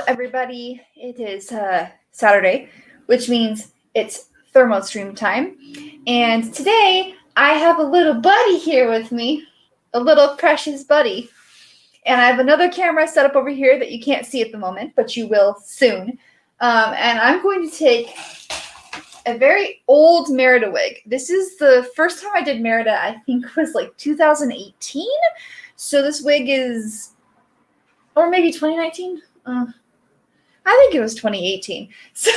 everybody. It is Saturday, which means it's ThermoStream time. And today I have a little buddy here with me, a little precious buddy. And I have another camera set up over here that you can't see at the moment, but you will soon. And I'm going to take a very old Merida wig. This is the first time I did Merida, I think was like 2018. So this wig is, or maybe 2019. I think it was 2018. So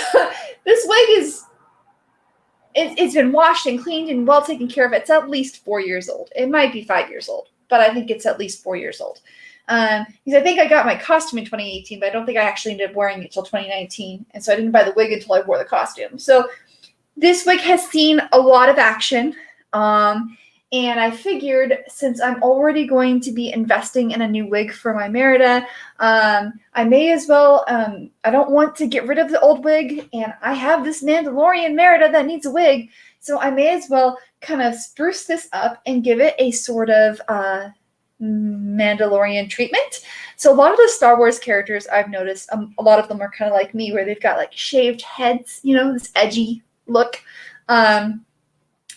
this wig is, it's been washed and cleaned and well taken care of. It's at least 4 years old. It might be 5 years old, but I think it's at least 4 years old. Because I think I got my costume in 2018, but I don't think I actually ended up wearing it till 2019. And so I didn't buy the wig until I wore the costume. So this wig has seen a lot of action. And I figured since I'm already going to be investing in a new wig for my Merida, I may as well, I don't want to get rid of the old wig, and I have this Mandalorian Merida that needs a wig, so I may as well kind of spruce this up and give it a sort of Mandalorian treatment. So a lot of the Star Wars characters I've noticed, a lot of them are kind of like me, where they've got like shaved heads, you know, this edgy look.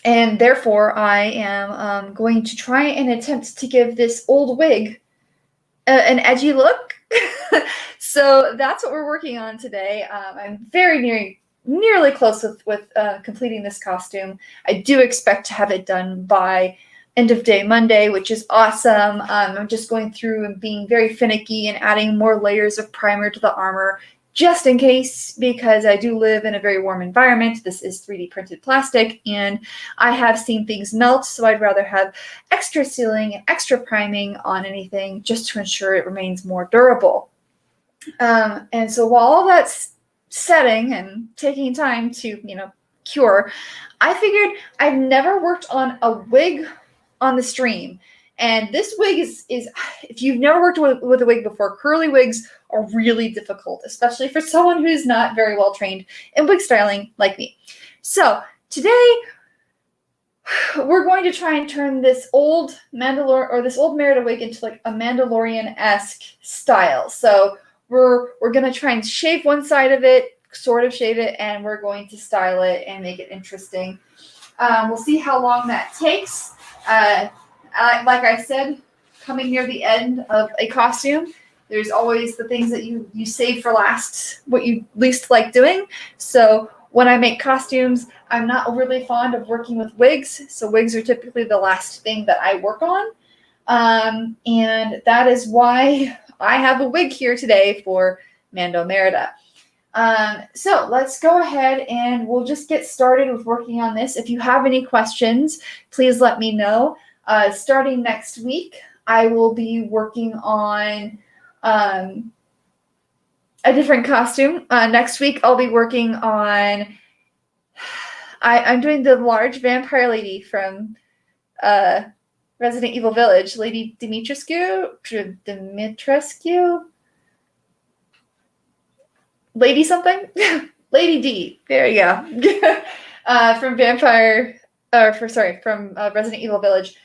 And therefore, I am going to try and attempt to give this old wig an edgy look. So that's what we're working on today. I'm very nearly close with completing this costume. I do expect to have it done by end of day Monday, which is awesome. I'm just going through and being very finicky and adding more layers of primer to the armor, just in case, because I do live in a very warm environment. This is 3D printed plastic, and I have seen things melt, so I'd rather have extra sealing and extra priming on anything just to ensure it remains more durable. And so while all that's setting and taking time to, cure, I figured I've never worked on a wig on the stream. And this wig is if you've never worked with a wig before, curly wigs are really difficult, especially for someone who's not very well trained in wig styling like me. So today we're going to try and turn this old Merida wig into like a Mandalorian-esque style. So we're going to try and shave one side of it, sort of shave it, and we're going to style it and make it interesting. We'll see how long that takes. Like I said, coming near the end of a costume, there's always the things that you save for last, what you least like doing. So when I make costumes, I'm not overly fond of working with wigs. So wigs are typically the last thing that I work on. And that is why I have a wig here today for Mando Merida. So let's go ahead and we'll just get started with working on this. If you have any questions, please let me know. Starting next week, I will be working on a different costume. Next week, I'll be working on, I'm doing the large vampire lady from Resident Evil Village, Lady Dimitrescu, Lady something? Lady D, there you go. From Resident Evil Village.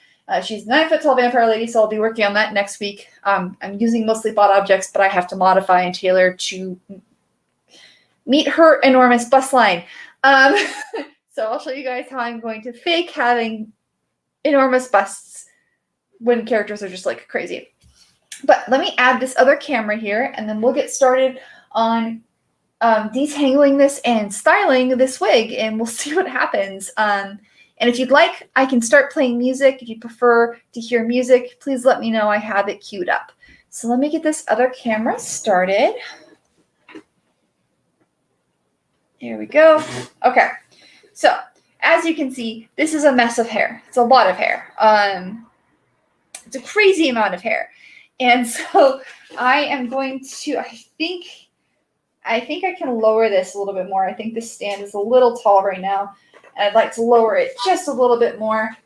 She's a 9 foot tall vampire lady, so I'll be working on that next week. I'm using mostly bought objects, but I have to modify and tailor to meet her enormous bust line. So I'll show you guys how I'm going to fake having enormous busts when characters are just like crazy. But let me add this other camera here, and then we'll get started on detangling this and styling this wig, and we'll see what happens. And if you'd like, I can start playing music. If you prefer to hear music, please let me know. I have it queued up. So let me get this other camera started. There we go. Okay. So as you can see, this is a mess of hair. It's a lot of hair. It's a crazy amount of hair. And so I am going to, I think I can lower this a little bit more. I think this stand is a little tall right now. And I'd like to lower it just a little bit more.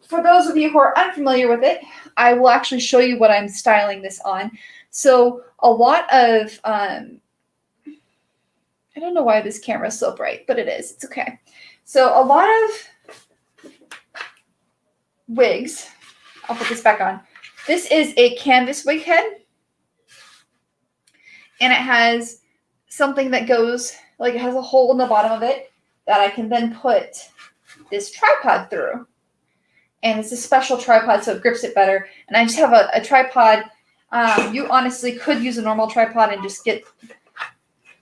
For those of you who are unfamiliar with it, I will actually show you what I'm styling this on. So a lot of, I don't know why this camera is so bright, but it is. It's okay. So a lot of wigs, I'll put this back on. This is a canvas wig head. and it has something that goes, like it has a hole in the bottom of it that I can then put this tripod through. And it's a special tripod, so it grips it better. And I just have a tripod. You honestly could use a normal tripod and just get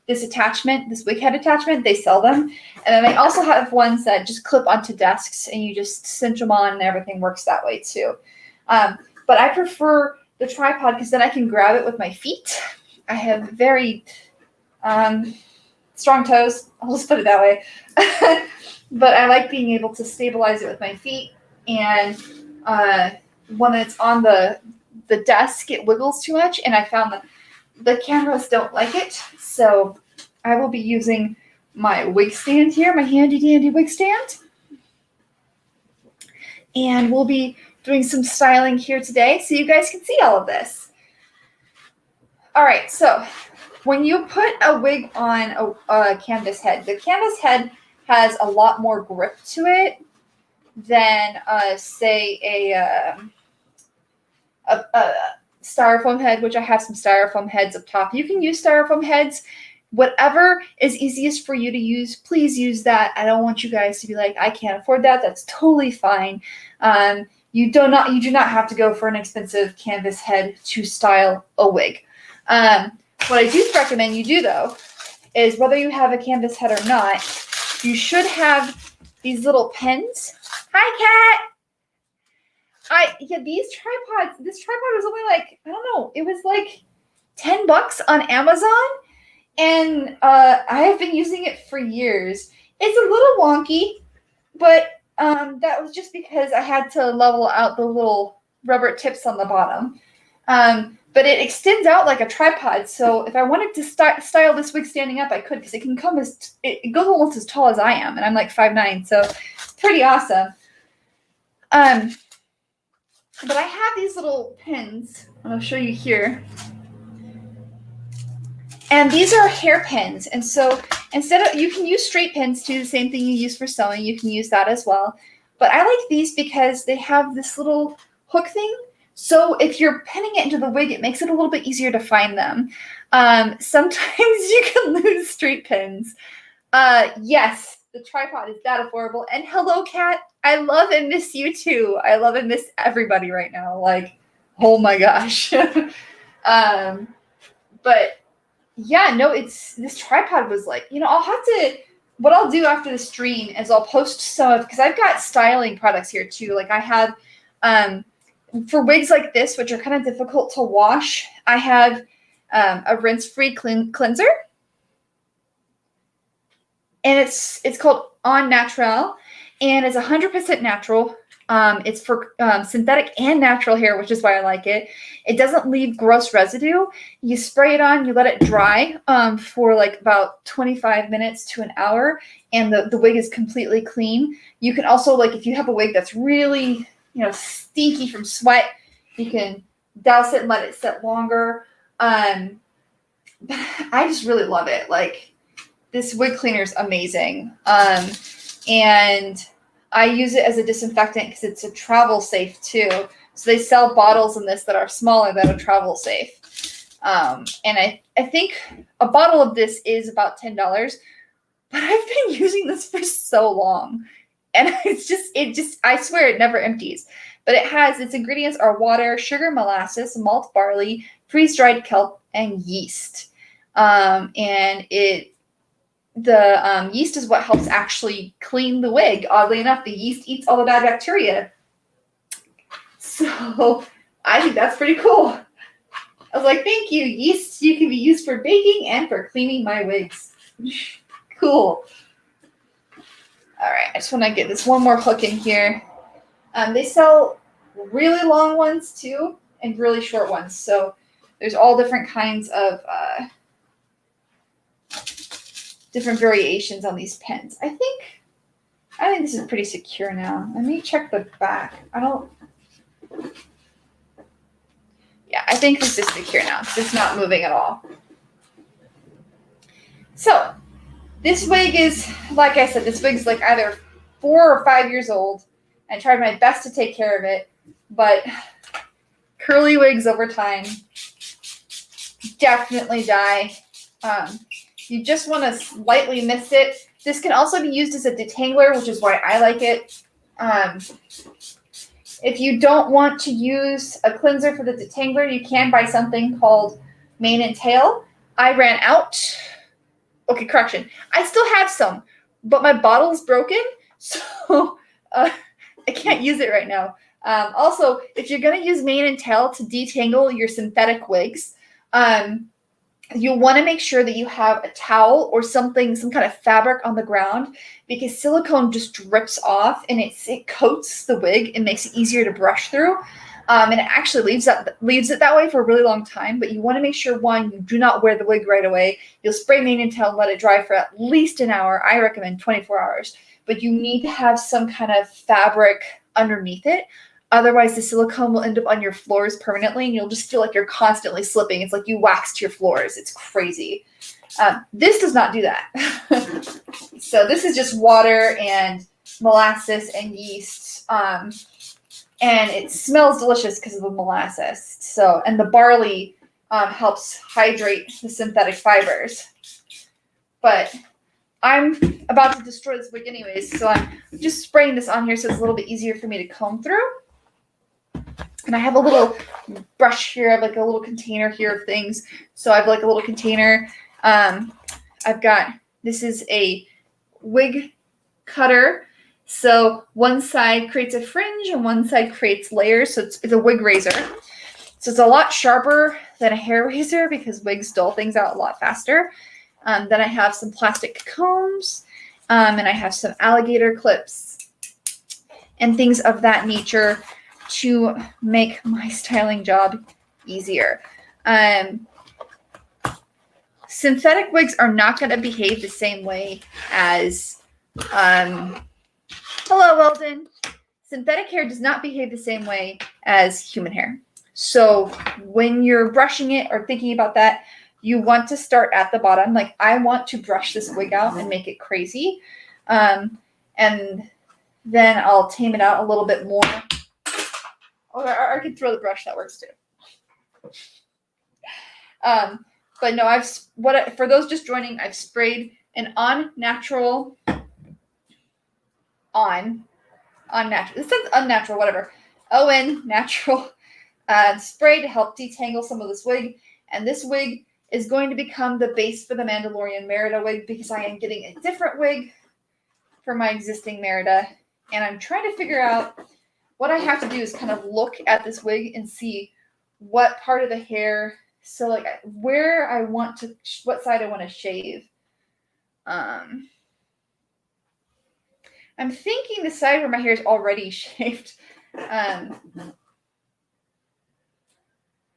this attachment, this wig head attachment. They sell them. And then they also have ones that just clip onto desks and you just cinch them on and everything works that way too. But I prefer the tripod because then I can grab it with my feet. I have very strong toes. I'll just put it that way. But I like being able to stabilize it with my feet. And when it's on the desk, it wiggles too much. And I found that the cameras don't like it. So I will be using my wig stand here, my handy dandy wig stand. And we'll be doing some styling here today so you guys can see all of this. All right, so when you put a wig on a canvas head, the canvas head has a lot more grip to it than, say, a styrofoam head, which I have some styrofoam heads up top. You can use styrofoam heads. Whatever is easiest for you to use, please use that. I don't want you guys to be like, I can't afford that. That's totally fine. You do not have to go for an expensive canvas head to style a wig. What I do recommend you do, though, is whether you have a canvas head or not, you should have these little pins. Hi, cat. These tripods. This tripod was only like, I don't know. It was like $10 on Amazon, and I have been using it for years. It's a little wonky, but that was just because I had to level out the little rubber tips on the bottom. But it extends out like a tripod, so if I wanted to style this wig standing up, I could, because it can come it goes almost as tall as I am, and I'm like 5'9", so it's pretty awesome. But I have these little pins, and I'll show you here. And these are hair pins, and so you can use straight pins too, the same thing you use for sewing, you can use that as well. But I like these because they have this little hook thing. So if you're pinning it into the wig, it makes it a little bit easier to find them. Sometimes you can lose straight pins. Yes, the tripod is that affordable. And hello, cat. I love and miss you too. I love and miss everybody right now. Like, oh my gosh. But yeah, no, this tripod was like, what I'll do after the stream is I'll post some, because I've got styling products here too. Like I have, for wigs like this, which are kind of difficult to wash, I have a rinse-free cleanser. And it's called On Natural, and it's 100% natural. It's for synthetic and natural hair, which is why I like it. It doesn't leave gross residue. You spray it on, you let it dry for like about 25 minutes to an hour, and the wig is completely clean. You can also, like, if you have a wig that's really, stinky from sweat, you can douse it and let it set longer. But I just really love it. Like, this wig cleaner is amazing. And I use it as a disinfectant because it's a travel safe too. So they sell bottles in this that are smaller that are travel safe. And I think a bottle of this is about $10, but I've been using this for so long. And I swear it never empties. But its ingredients are water, sugar, molasses, malt barley, freeze-dried kelp, and yeast. And the yeast is what helps actually clean the wig. Oddly enough, the yeast eats all the bad bacteria. So I think that's pretty cool. I was like, thank you, yeast. You can be used for baking and for cleaning my wigs. Cool. All right, I just want to get this one more hook in here. They sell really long ones too and really short ones. So there's all different kinds of different variations on these pins. I think this is pretty secure now. Let me check the back. Yeah, I think this is secure now. It's not moving at all. So this wig is, like I said, this wig's like either 4 or 5 years old. I tried my best to take care of it, but curly wigs over time definitely dye. You just want to slightly mist it. This can also be used as a detangler, which is why I like it. If you don't want to use a cleanser for the detangler, you can buy something called Mane and Tail. I ran out. Okay, correction. I still have some, but my bottle's broken, so I can't use it right now. Also, if you're going to use Mane and Tail to detangle your synthetic wigs, you want to make sure that you have a towel or something, some kind of fabric on the ground, because silicone just drips off and it coats the wig and makes it easier to brush through. And it actually leaves it that way for a really long time. But you want to make sure, one, you do not wear the wig right away. You'll spray Mane and Tail and let it dry for at least an hour. I recommend 24 hours. But you need to have some kind of fabric underneath it. Otherwise, the silicone will end up on your floors permanently, and you'll just feel like you're constantly slipping. It's like you waxed your floors. It's crazy. This does not do that. So this is just water and molasses and yeast. And it smells delicious because of the molasses. So, and the barley helps hydrate the synthetic fibers. But I'm about to destroy this wig anyways, so I'm just spraying this on here so it's a little bit easier for me to comb through. And I have a little brush here. I have like a little container here of things. So I have like a little container. I've got, this is a wig cutter. So one side creates a fringe and one side creates layers. So it's a wig razor. So it's a lot sharper than a hair razor because wigs dull things out a lot faster. Then I have some plastic combs, and I have some alligator clips and things of that nature to make my styling job easier. Synthetic wigs are not going to behave the same way as, hello, Weldon. Synthetic hair does not behave the same way as human hair. So when you're brushing it or thinking about that, you want to start at the bottom. Like I want to brush this wig out and make it crazy. And then I'll tame it out a little bit more. Or I could throw the brush, that works too. But no, for those just joining, I've sprayed an unnatural. This says unnatural, whatever. Natural spray to help detangle some of this wig. And this wig is going to become the base for the Mandalorian Merida wig because I am getting a different wig for my existing Merida. And I'm trying to figure out what I have to do is kind of look at this wig and see what part of the hair, so like where I want to, what side I want to shave. I'm thinking the side where my hair is already shaved. All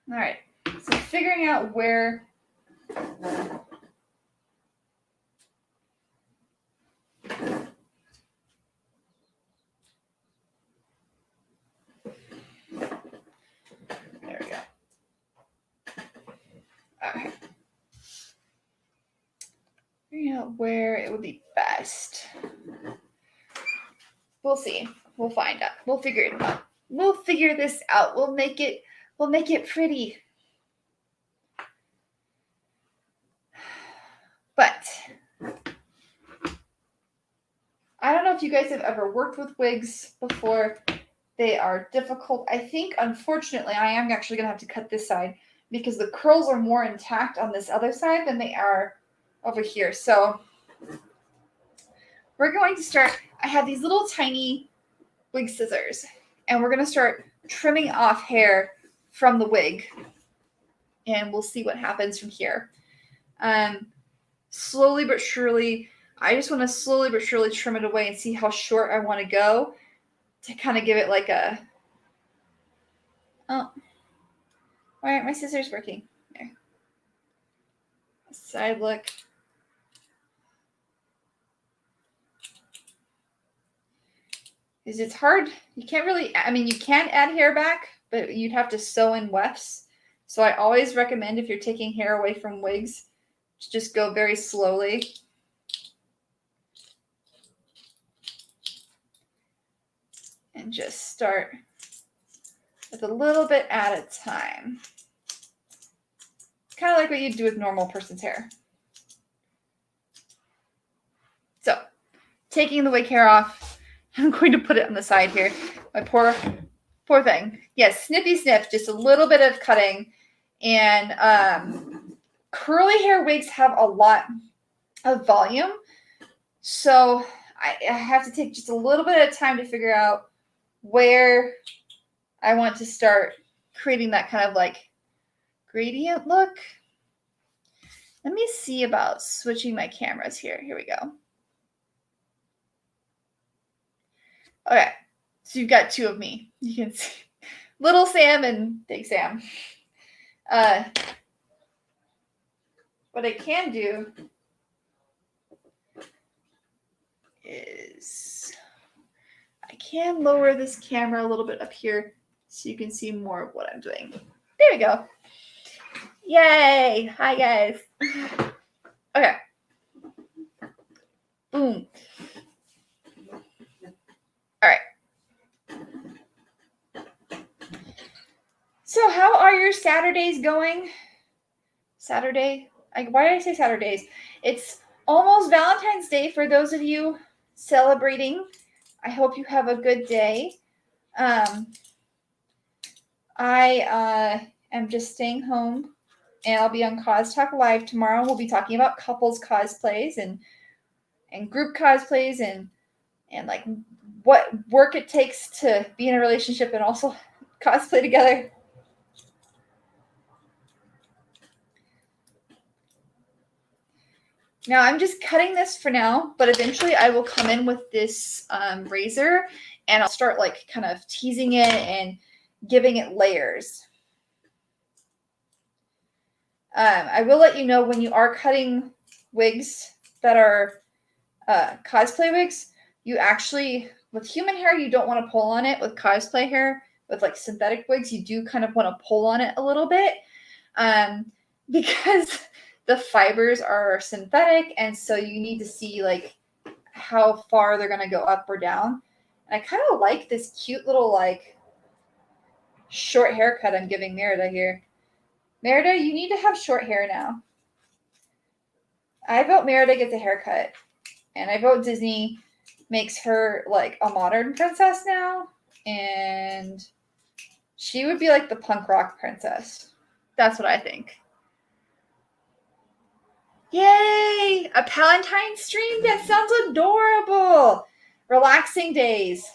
right, so figuring out where. There we go. Okay. Figuring out where it would be best. We'll see. We'll find out. We'll figure it out. We'll figure this out. We'll make it pretty. But I don't know if you guys have ever worked with wigs before. They are difficult. I think, unfortunately, I am actually going to have to cut this side because the curls are more intact on this other side than they are over here. So we're going to start. I have these little tiny wig scissors, and we're going to start trimming off hair from the wig, and we'll see what happens from here. Slowly but surely, I just want to slowly but surely trim it away and see how short I want to go to kind of give it like a, oh, why aren't my scissors working? There. Side look. Because it's hard. You can't really, I mean, you can add hair back, but you'd have to sew in wefts. So I always recommend if you're taking hair away from wigs, to just go very slowly. And just start with a little bit at a time. kind of like what you do with normal person's hair. So, taking the wig hair off, I'm going to put it on the side here. My poor thing. Yes, snippy snip, just a little bit of cutting. And curly hair wigs have a lot of volume. So I have to take just a little bit of time to figure out where I want to start creating that kind of like gradient look. Let me see about switching my cameras here. Here we go. Okay, so you've got two of me. You can see little Sam and big Sam. What I can do is I can lower this camera a little bit up here so you can see more of what I'm doing. There we go. Yay! Hi, guys. Okay. Boom. All right. So how are your Saturdays going? Saturday? Why did I say Saturdays? It's almost Valentine's Day for those of you celebrating. I hope you have a good day. I am just staying home, and I'll be on Cause Talk Live tomorrow. We'll be talking about couples cosplays and group cosplays and like what work it takes to be in a relationship and also cosplay together. Now I'm just cutting this for now, but eventually I will come in with this razor and I'll start like kind of teasing it and giving it layers. I will let you know when you are cutting wigs that are cosplay wigs, you actually, with human hair, you don't want to pull on it. With cosplay hair, with like synthetic wigs, you do kind of want to pull on it a little bit because the fibers are synthetic, and so you need to see like how far they're going to go up or down. And I kind of like this cute little like short haircut I'm giving Merida here. Merida, you need to have short hair now. I vote Merida gets a haircut, and I vote Disney makes her like a modern princess now, and she would be like the punk rock princess. That's what I think. Yay! A Palantine stream? That sounds adorable. Relaxing days.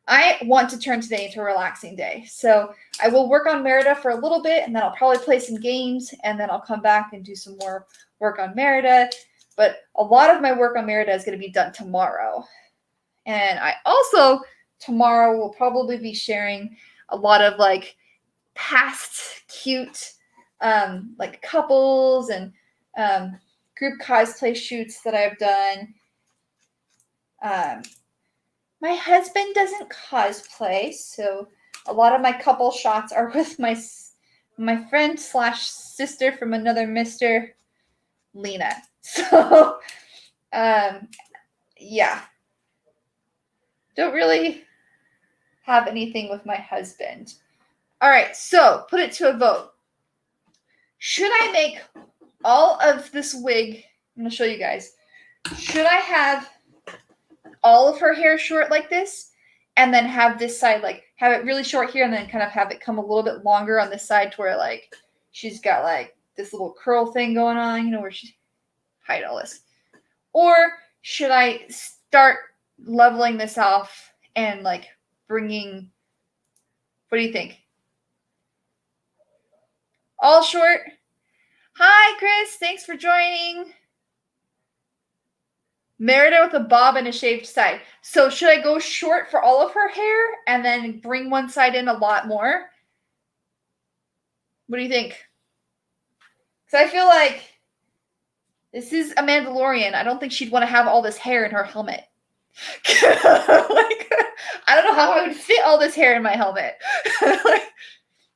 I want to turn today into a relaxing day. So I will work on Merida for a little bit, and then I'll probably play some games, and then I'll come back and do some more work on Merida. But a lot of my work on Merida is going to be done tomorrow. And I also, tomorrow, will probably be sharing a lot of like past cute like couples and group cosplay shoots that I've done. My husband doesn't cosplay, so a lot of my couple shots are with my friend / sister from another Mr. Lena. So, yeah. Don't really have anything with my husband. All right, so put it to a vote. Should I make all of this wig? I'm going to show you guys. Should I have all of her hair short like this and then have this side, like have it really short here and then kind of have it come a little bit longer on this side to where like she's got like this little curl thing going on, you know, where she hide all this? Or should I start leveling this off and like bringing, what do you think? All short? Hi, Chris. Thanks for joining. Merida with a bob and a shaved side. So should I go short for all of her hair and then bring one side in a lot more? What do you think? Because I feel like this is a Mandalorian. I don't think she'd want to have all this hair in her helmet. Like, I don't know how I would fit all this hair in my helmet. Like,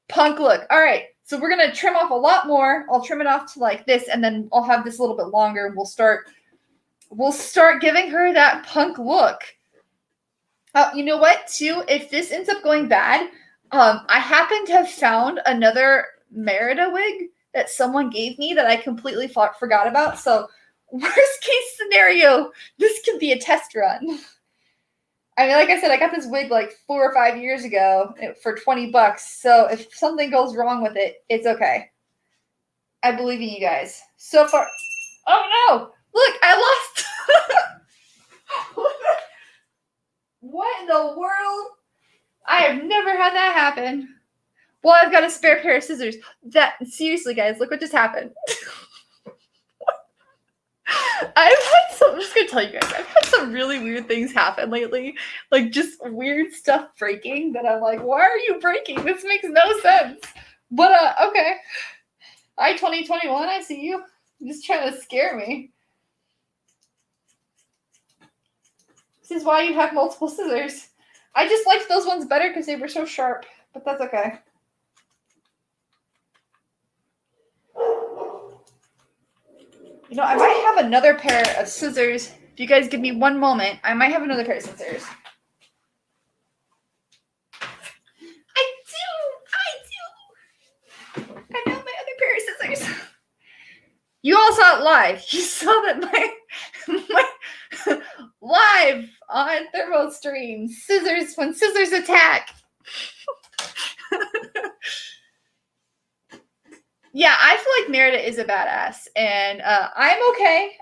punk look. All right. So we're going to trim off a lot more. I'll trim it off to like this, and then I'll have this a little bit longer. We'll start giving her that punk look. You know what, too? If this ends up going bad, I happen to have found another Merida wig that someone gave me that I completely forgot about. So worst case scenario, this could be a test run. I mean, like I said, I got this wig like 4 or 5 years ago for $20. So if something goes wrong with it, it's okay. I believe in you guys. So far, oh no! Look, I lost. What in the world? I have never had that happen. Well, I've got a spare pair of scissors. Seriously, guys, look what just happened. I'm just gonna tell you guys, I've had some really weird things happen lately. Like just weird stuff breaking that I'm like, why are you breaking? This makes no sense. But okay. Hi 2021, I see you. You're just trying to scare me. This is why you have multiple scissors. I just liked those ones better because they were so sharp, but that's okay. You know, I might have another pair of scissors. If you guys give me one moment, I might have another pair of scissors. I do. I found my other pair of scissors. You all saw it live. You saw that my live on ThermoStream. Scissors when scissors attack. Yeah, I feel like Merida is a badass, and I'm okay.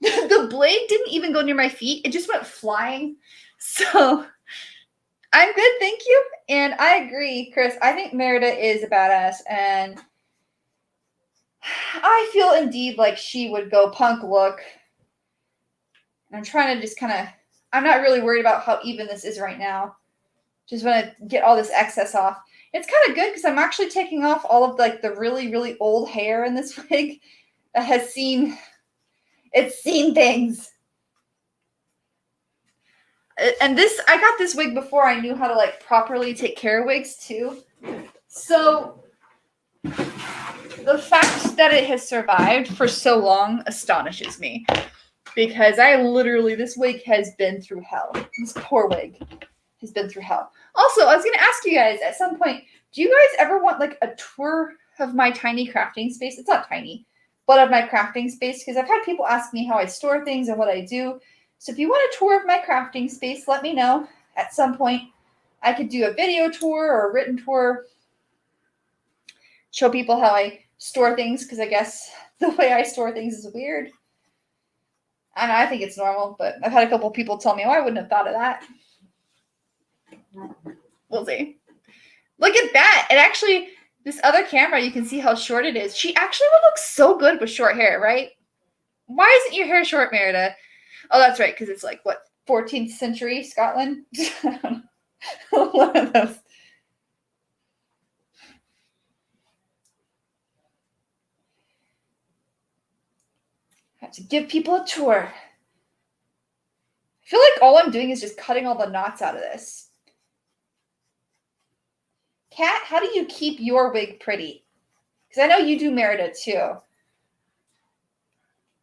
The blade didn't even go near my feet; it just went flying. So I'm good, thank you. And I agree, Chris. I think Merida is a badass, and I feel indeed like she would go punk look. I'm trying to just kind of. I'm not really worried about how even this is right now. Just want to get all this excess off. It's kind of good because I'm actually taking off all of like the really, really old hair in this wig that has seen things. And I got this wig before I knew how to like properly take care of wigs too. So the fact that it has survived for so long astonishes me because this wig has been through hell. This poor wig has been through hell. Also, I was going to ask you guys at some point, do you guys ever want like a tour of my tiny crafting space? It's not tiny, but of my crafting space, because I've had people ask me how I store things and what I do. So if you want a tour of my crafting space, let me know. At some point, I could do a video tour or a written tour, show people how I store things, because I guess the way I store things is weird. And I think it's normal, but I've had a couple people tell me, oh, I wouldn't have thought of that. We'll see. Look at that. It actually, this other camera, you can see how short it is. She actually would look so good with short hair, right? Why isn't your hair short, Merida? Oh, that's right, because it's like, what, 14th century Scotland? One of those. I have to give people a tour. I feel like all I'm doing is just cutting all the knots out of this. Kat, how do you keep your wig pretty? Because I know you do Merida too.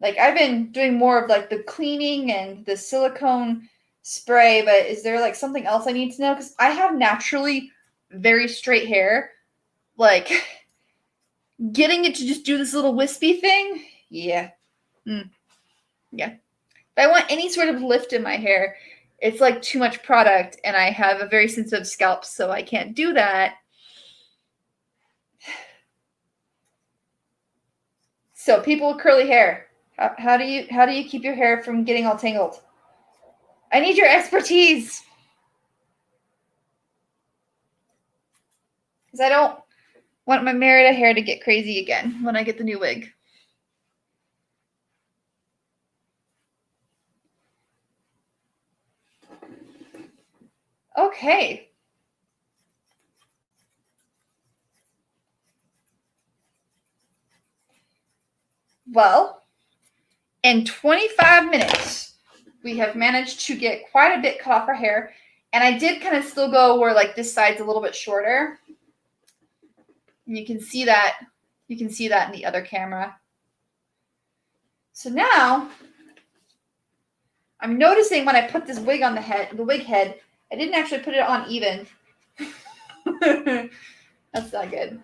Like I've been doing more of like the cleaning and the silicone spray, but is there like something else I need to know? Because I have naturally very straight hair. Like getting it to just do this little wispy thing. Yeah. Yeah. If I want any sort of lift in my hair, it's like too much product and I have a very sensitive scalp, so I can't do that. So people with curly hair, how do you keep your hair from getting all tangled? I need your expertise. Because I don't want my Merida hair to get crazy again when I get the new wig. Okay. Well, in 25 minutes, we have managed to get quite a bit cut off our hair. And I did kind of still go where like this side's a little bit shorter. And you can see that. You can see that in the other camera. So now I'm noticing when I put this wig on the wig head, I didn't actually put it on even. That's not good.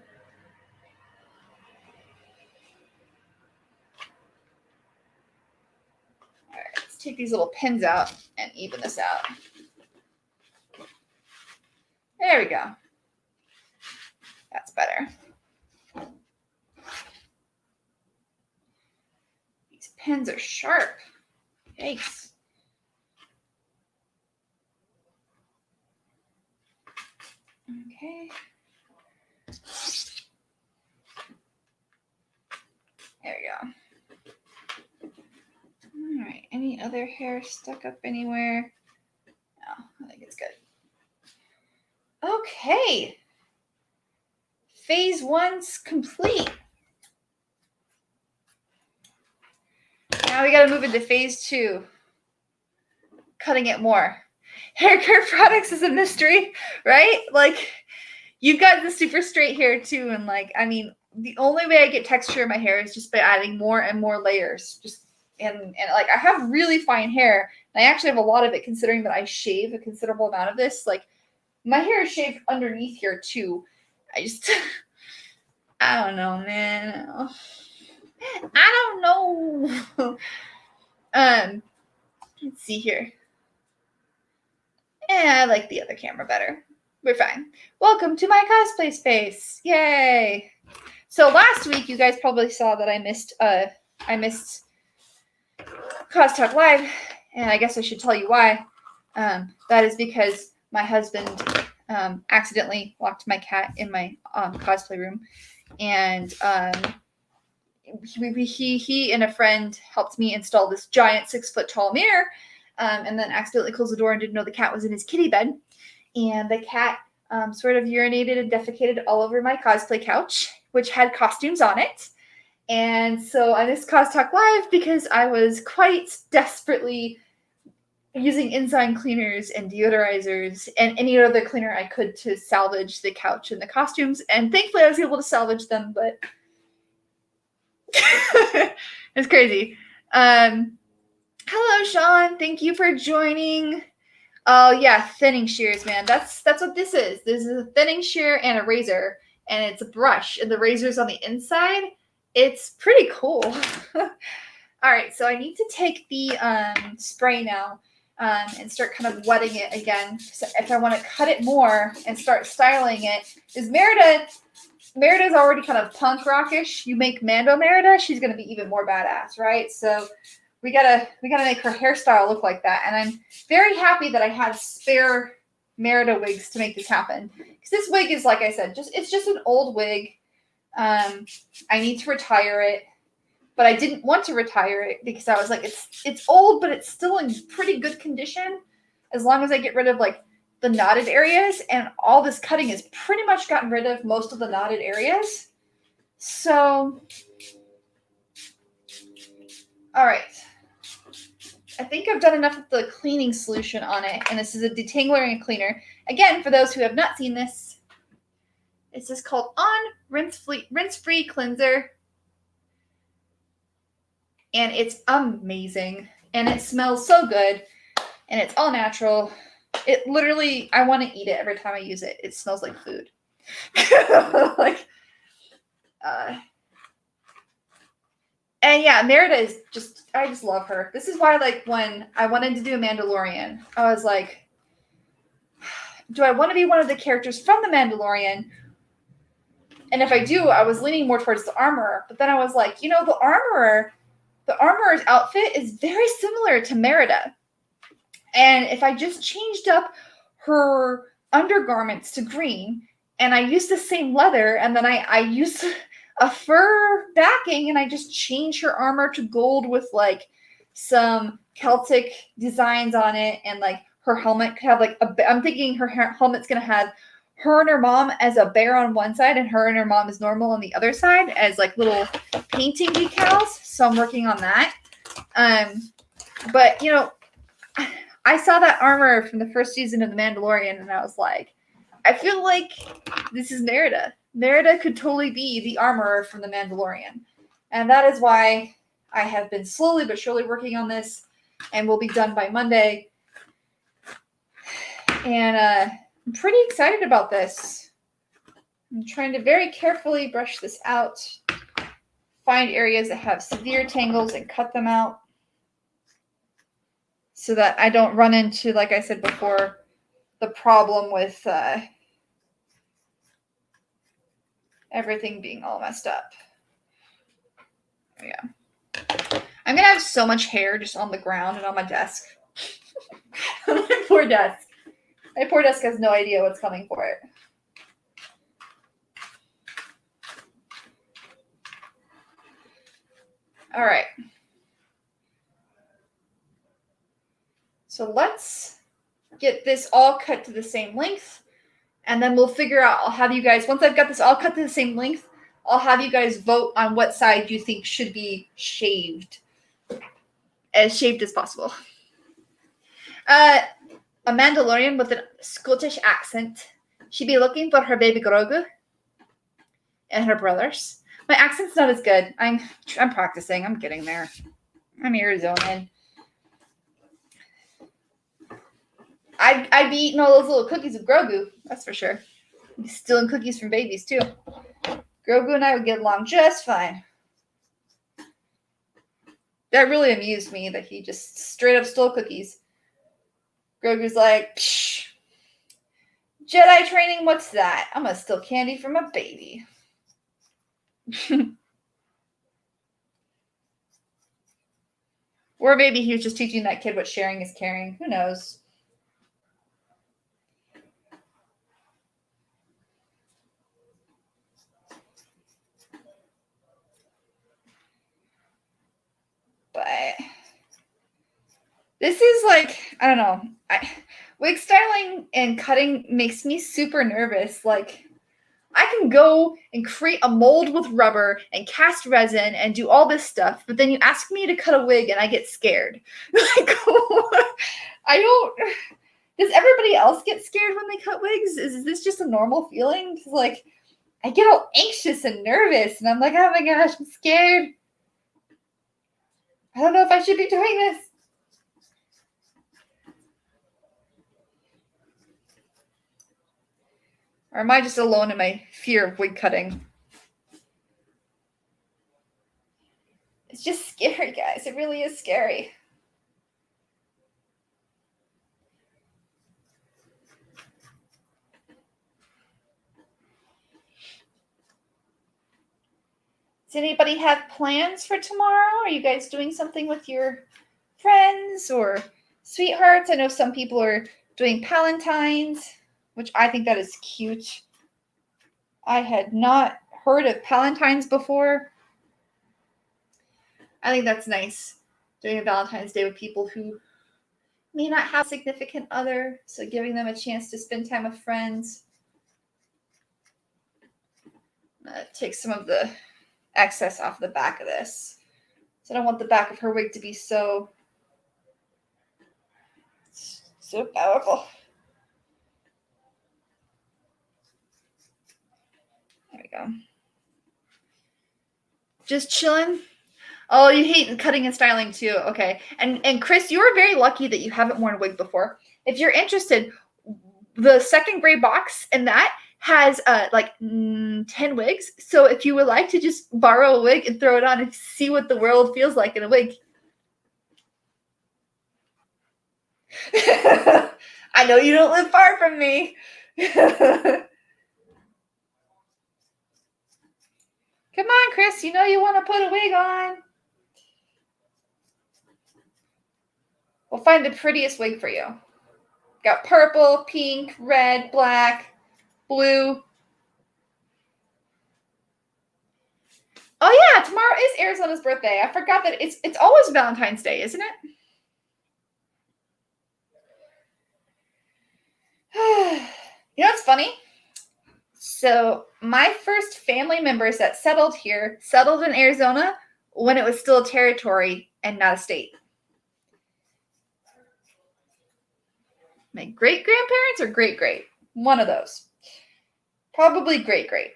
take these little pins out and even this out. There we go. That's better. These pins are sharp. Yikes. Okay. There we go. All right. Any other hair stuck up anywhere? No, I think it's good. Okay. Phase 1's complete. Now we got to move into phase 2. Cutting it more. Hair care products is a mystery, right? Like, you've got the super straight hair too, and like, I mean, the only way I get texture in my hair is just by adding more and more layers. And like, I have really fine hair. And I actually have a lot of it, considering that I shave a considerable amount of this. Like, my hair is shaved underneath here too. I just, I don't know, man. I don't know. Let's see here. I like the other camera better. We're fine. Welcome to my cosplay space. Yay. So last week, you guys probably saw that I missed Cos Talk Live, and I guess I should tell you why. That is because my husband accidentally locked my cat in my cosplay room, and he and a friend helped me install this giant 6-foot tall mirror, and then accidentally closed the door and didn't know the cat was in his kitty bed. And the cat sort of urinated and defecated all over my cosplay couch, which had costumes on it. And so I missed Cos Talk Live because I was quite desperately using enzyme cleaners and deodorizers and any other cleaner I could to salvage the couch and the costumes. And thankfully I was able to salvage them, but it's crazy. Hello, Sean. Thank you for joining. Oh yeah, thinning shears, man. That's what this is. This is a thinning shear and a razor, and it's a brush, and the razor's on the inside. It's pretty cool. All right, so I need to take the spray now and start kind of wetting it again. So if I want to cut it more and start styling it, is Merida's already kind of punk rockish. You make Mando Merida, she's gonna be even more badass, right? So we gotta make her hairstyle look like that. And I'm very happy that I had spare Merida wigs to make this happen. Because this wig is, like I said, it's just an old wig. I need to retire it, but I didn't want to retire it because I was like, it's old, but it's still in pretty good condition as long as I get rid of like the knotted areas, and all this cutting has pretty much gotten rid of most of the knotted areas. So, all right. I think I've done enough of the cleaning solution on it, and this is a detangler and cleaner. Again, for those who have not seen this, this is called On Rinse-Free Cleanser, and it's amazing, and it smells so good, and it's all natural. It literally, I want to eat it every time I use it. It smells like food. And yeah, Merida is I just love her. This is why, like, when I wanted to do a Mandalorian, I was like, do I want to be one of the characters from the Mandalorian? And if I do, I was leaning more towards the armorer. But then I was like, you know, the armorer's outfit is very similar to Merida. And if I just changed up her undergarments to green, and I used the same leather, and then I used a fur backing, and I just changed her armor to gold with like some Celtic designs on it, and like her helmet could have like I'm thinking her helmet's gonna have her and her mom as a bear on one side, and her and her mom is normal on the other side as like little painting decals. So I'm working on that. But you know, I saw that armor from the first season of The Mandalorian, and I was like, I feel like this is Merida. Merida could totally be the armorer from The Mandalorian. And that is why I have been slowly but surely working on this, and will be done by Monday. And I'm pretty excited about this. I'm trying to very carefully brush this out, find areas that have severe tangles and cut them out. so that I don't run into, like I said before, the problem with everything being all messed up. Yeah. I'm going to have so much hair just on the ground and on my desk. My poor desk. My poor desk has no idea what's coming for it. All right. So let's get this all cut to the same length, and then we'll figure out, I'll have you guys, once I've got this all cut to the same length, I'll have you guys vote on what side you think should be shaved. As shaved as possible. A Mandalorian with a Scottish accent. She'd be looking for her baby Grogu and her brothers. My accent's not as good. I'm practicing. I'm getting there. I'm Arizonan. I'd be eating all those little cookies of Grogu. That's for sure. I'd be stealing cookies from babies too. Grogu and I would get along just fine. That really amused me that he just straight up stole cookies. Grogu's like, psh, Jedi training, what's that? I'm gonna steal candy from a baby. Or maybe he was just teaching that kid what sharing is caring. Who knows? But this is like, I don't know. Wig styling and cutting makes me super nervous. Like, I can go and create a mold with rubber and cast resin and do all this stuff, but then you ask me to cut a wig and I get scared. Like, I don't. Does everybody else get scared when they cut wigs? Is this just a normal feeling? Because, like, I get all anxious and nervous, and I'm like, oh my gosh, I'm scared. I don't know if I should be doing this. Or am I just alone in my fear of wig cutting? It's just scary, guys. It really is scary. Does anybody have plans for tomorrow? Are you guys doing something with your friends or sweethearts? I know some people are doing Palantines, which I think that is cute. I had not heard of Palantines before. I think that's nice, doing a Valentine's Day with people who may not have a significant other, so giving them a chance to spend time with friends. Take some of the excess off the back of this. So I don't want the back of her wig to be so powerful. There we go. Just chilling. Oh, you hate cutting and styling too. Okay. And Chris, you are very lucky that you haven't worn a wig before. If you're interested, the second gray box in that has like 10 wigs. So if you would like to just borrow a wig and throw it on and see what the world feels like in a wig. I know you don't live far from me. Come on, Chris. You know you want to put a wig on. We'll find the prettiest wig for you. Got purple, pink, red, black, blue. Oh yeah, tomorrow is Arizona's birthday. I forgot that it's always Valentine's Day, isn't it? You know what's funny? So my first family members that settled here settled in Arizona when it was still a territory and not a state. My great-grandparents or great-great? One of those. Probably great-great.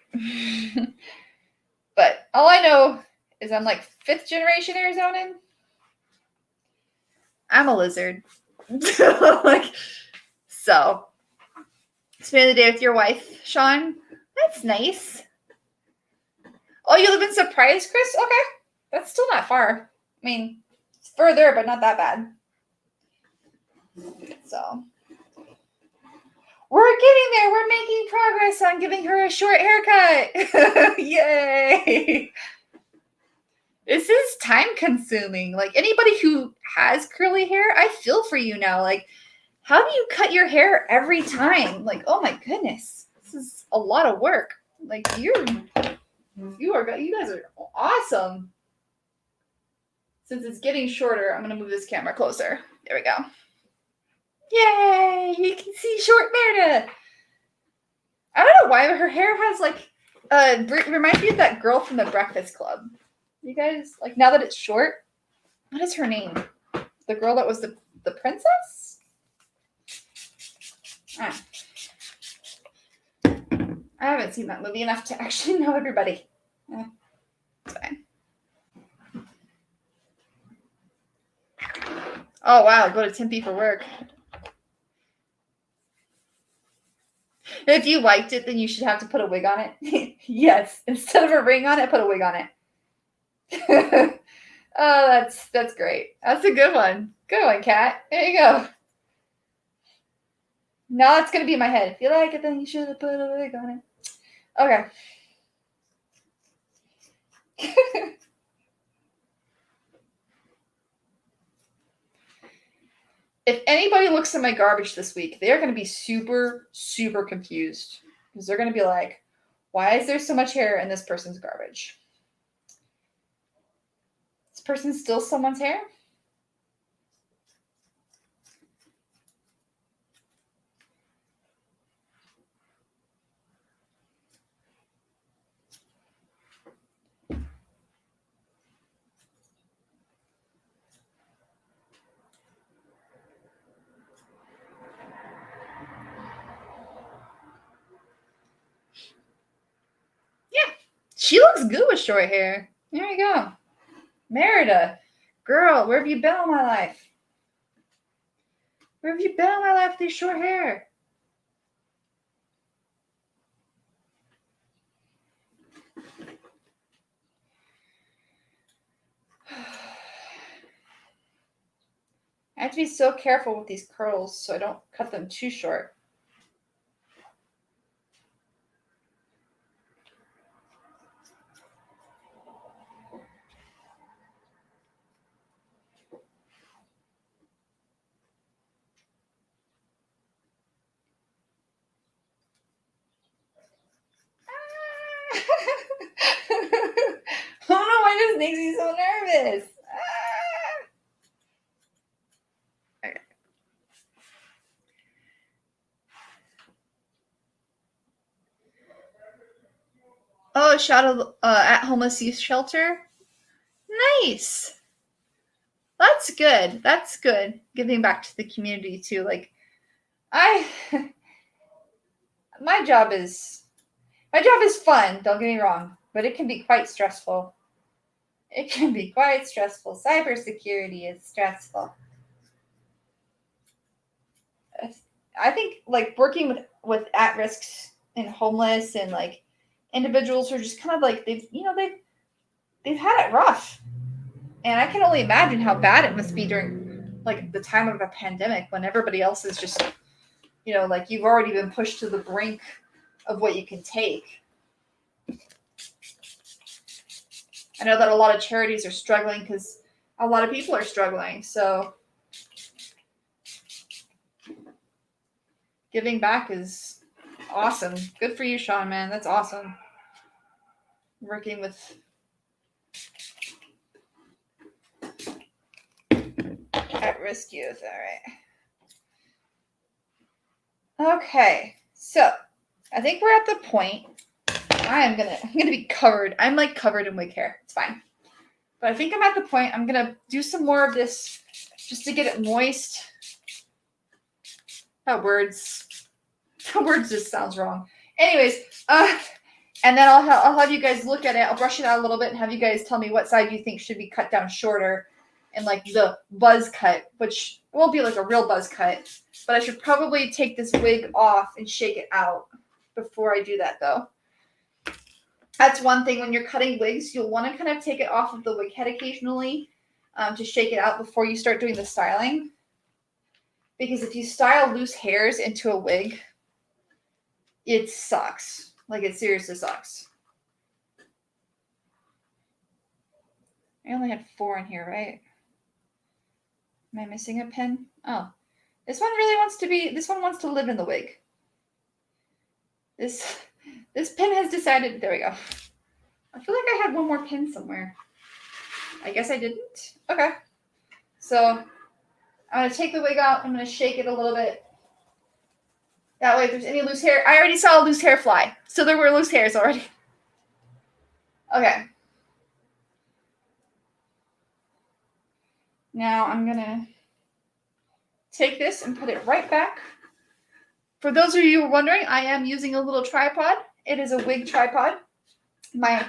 But all I know is I'm like 5th generation Arizonan. I'm a lizard. Like, so spend the day with your wife, Sean. That's nice. Oh, you live in Surprise, Chris? Okay. That's still not far. I mean, it's further, but not that bad. So we're getting there. We're making progress on giving her a short haircut. Yay. This is time consuming. Like anybody who has curly hair, I feel for you now. Like, how do you cut your hair every time? Like, oh my goodness, this is a lot of work. Like you guys are awesome. Since it's getting shorter, I'm gonna move this camera closer. There we go. Yay! You can see short Merida. I don't know why, but her hair has like reminds me of that girl from the Breakfast Club. You guys, like, now that it's short, what is her name? The girl that was the princess? I haven't seen that movie enough to actually know everybody. It's fine. Oh, wow. Go to Tempe for work. If you liked it, then you should have to put a wig on it. Yes. Instead of a ring on it, put a wig on it. Oh, that's great. That's a good one. Good one, Kat. There you go. Now it's going to be in my head. If you like it, then you should have put a wig on it. Okay. If anybody looks at my garbage this week, they're going to be super, super confused. Because they're going to be like, why is there so much hair in this person's garbage? This person still someone's hair? Yeah. She looks good with short hair. There you go. Merida. Girl, where have you been all my life? Where have you been all my life with these short hair? I have to be so careful with these curls so I don't cut them too short. I don't know why this makes me so nervous. Okay. Oh, shout out at homeless youth shelter. Nice. That's good. That's good. Giving back to the community too. Like my job is fun, don't get me wrong, but it can be quite stressful. It can be quite stressful. Cybersecurity is stressful. I think like working with at risks and homeless and like individuals who are just kind of like they've had it rough. And I can only imagine how bad it must be during like the time of a pandemic when everybody else is just, like you've already been pushed to the brink of what you can take. I know that a lot of charities are struggling because a lot of people are struggling. So giving back is awesome. Good for you, Sean, man. That's awesome. Working with at-risk youth. All right. Okay. So I think we're at the point. I'm gonna be covered. I'm like covered in wig hair. It's fine. But I think I'm at the point I'm gonna do some more of this just to get it moist. That words just sounds wrong. Anyways, and then I'll have you guys look at it. I'll brush it out a little bit and have you guys tell me what side you think should be cut down shorter, and like the buzz cut, which won't be like a real buzz cut, but I should probably take this wig off and shake it out before I do that though. That's one thing when you're cutting wigs, you'll want to kind of take it off of the wig head occasionally to shake it out before you start doing the styling. Because if you style loose hairs into a wig, it sucks. Like, it seriously sucks. I only had 4 in here, right? Am I missing a pin? Oh. This one really wants to be, this one wants to live in the wig. This pin has decided, there we go. I feel like I had one more pin somewhere. I guess I didn't. Okay. So I'm going to take the wig out. I'm going to shake it a little bit. That way if there's any loose hair, I already saw a loose hair fly. So there were loose hairs already. Okay. Now I'm going to take this and put it right back. For those of you who are wondering, I am using a little tripod. It is a wig tripod. My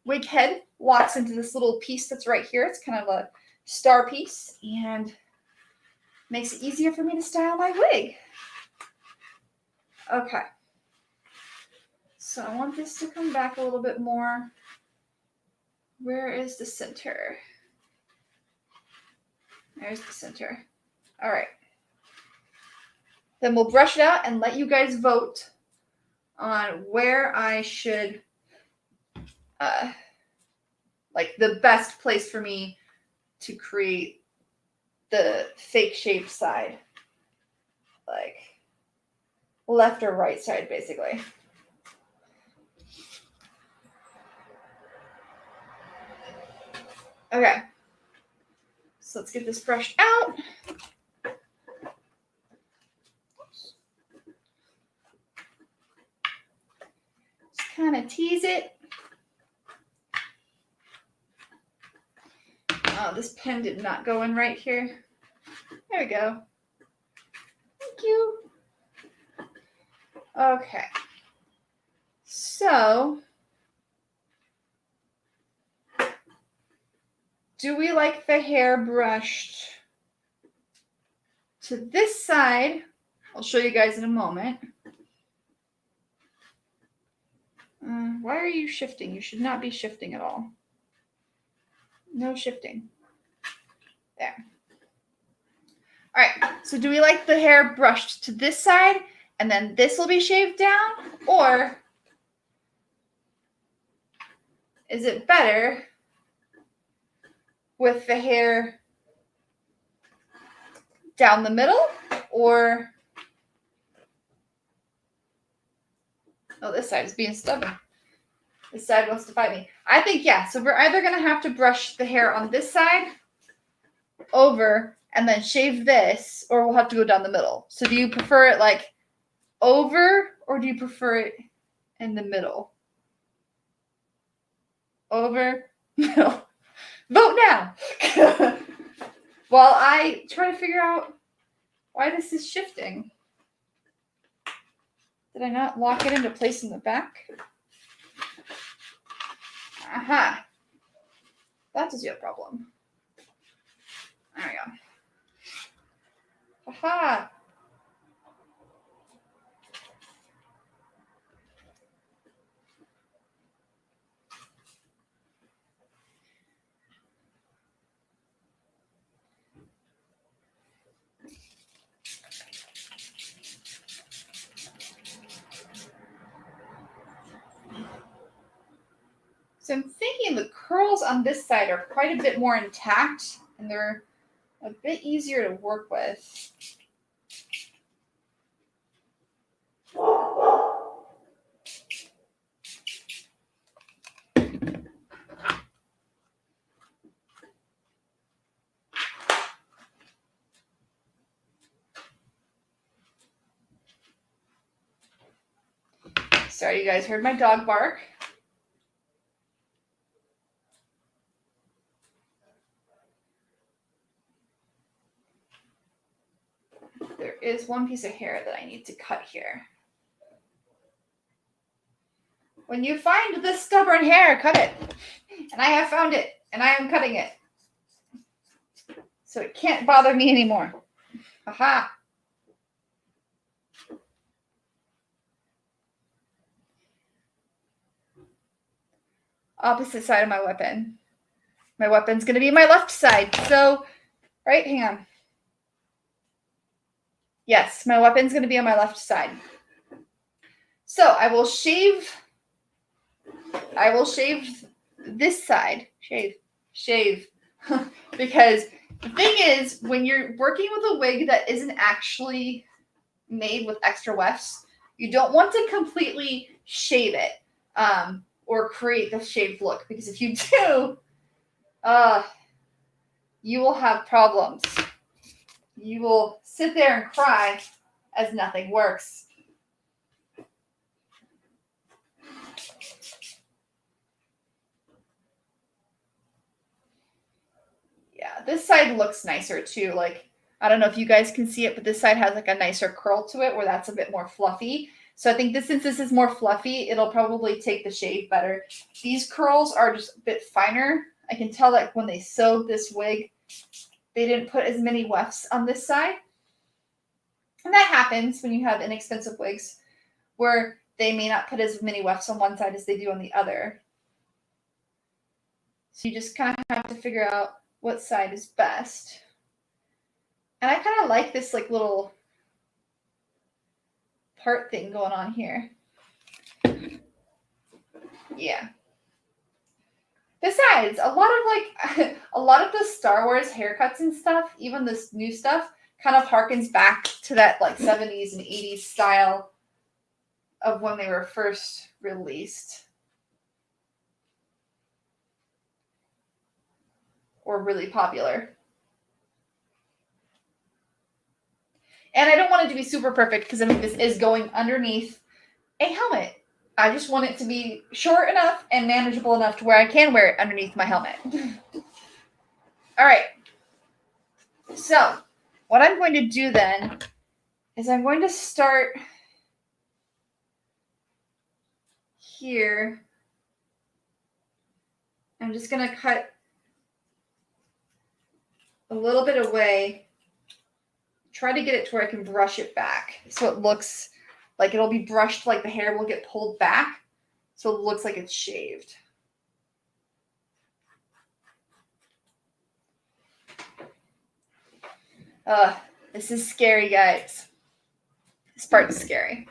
wig head locks into this little piece that's right here. It's kind of a star piece and makes it easier for me to style my wig. Okay. So I want this to come back a little bit more. Where is the center? There's the center. All right. Then we'll brush it out and let you guys vote on where I should, like the best place for me to create the fake shape side. Like left or right side, basically. Okay. So let's get this brushed out. Just kind of tease it. Oh, this pen did not go in right here. There we go. Thank you. Okay. So, do we like the hair brushed to this side? I'll show you guys in a moment. Why are you shifting? You should not be shifting at all. No shifting. There. All right, so do we like the hair brushed to this side and then this will be shaved down? Or is it better with the hair down the middle? Or, oh, this side is being stubborn. This side wants to fight me. I think, yeah, so we're either going to have to brush the hair on this side over and then shave this, or we'll have to go down the middle. So do you prefer it like over, or do you prefer it in the middle? Over, middle. Vote now. While I try to figure out why this is shifting. Did I not lock it into place in the back? Aha. That is your problem. There we go. Aha. So I'm thinking the curls on this side are quite a bit more intact and they're a bit easier to work with. Sorry, you guys heard my dog bark. There is one piece of hair that I need to cut here. When you find this stubborn hair, cut it. And I have found it, and I am cutting it. So it can't bother me anymore. Aha. Opposite side of my weapon. My weapon's going to be my left side. So, right, hang on. Yes, my weapon's going to be on my left side. So I will shave this side. Shave. Because the thing is, when you're working with a wig that isn't actually made with extra wefts, you don't want to completely shave it or create the shaved look, because if you do, you will have problems. You will sit there and cry as nothing works. Yeah, this side looks nicer too. Like, I don't know if you guys can see it, but this side has like a nicer curl to it where that's a bit more fluffy. So I think since this is more fluffy, it'll probably take the shave better. These curls are just a bit finer. I can tell that when they sewed this wig, they didn't put as many wefts on this side. And that happens when you have inexpensive wigs where they may not put as many wefts on one side as they do on the other. So you just kind of have to figure out what side is best. And I kind of like this like little part thing going on here. Yeah. Besides, a lot of the Star Wars haircuts and stuff, even this new stuff, kind of harkens back to that like 70s and 80s style of when they were first released. Or really popular. And I don't want it to be super perfect because I mean this is going underneath a helmet. I just want it to be short enough and manageable enough to where I can wear it underneath my helmet. All right. So what I'm going to do then is I'm going to start here. I'm just going to cut a little bit away. Try to get it to where I can brush it back so it looks like it'll be brushed, like the hair will get pulled back so it looks like it's shaved. This is scary, guys. This part's scary.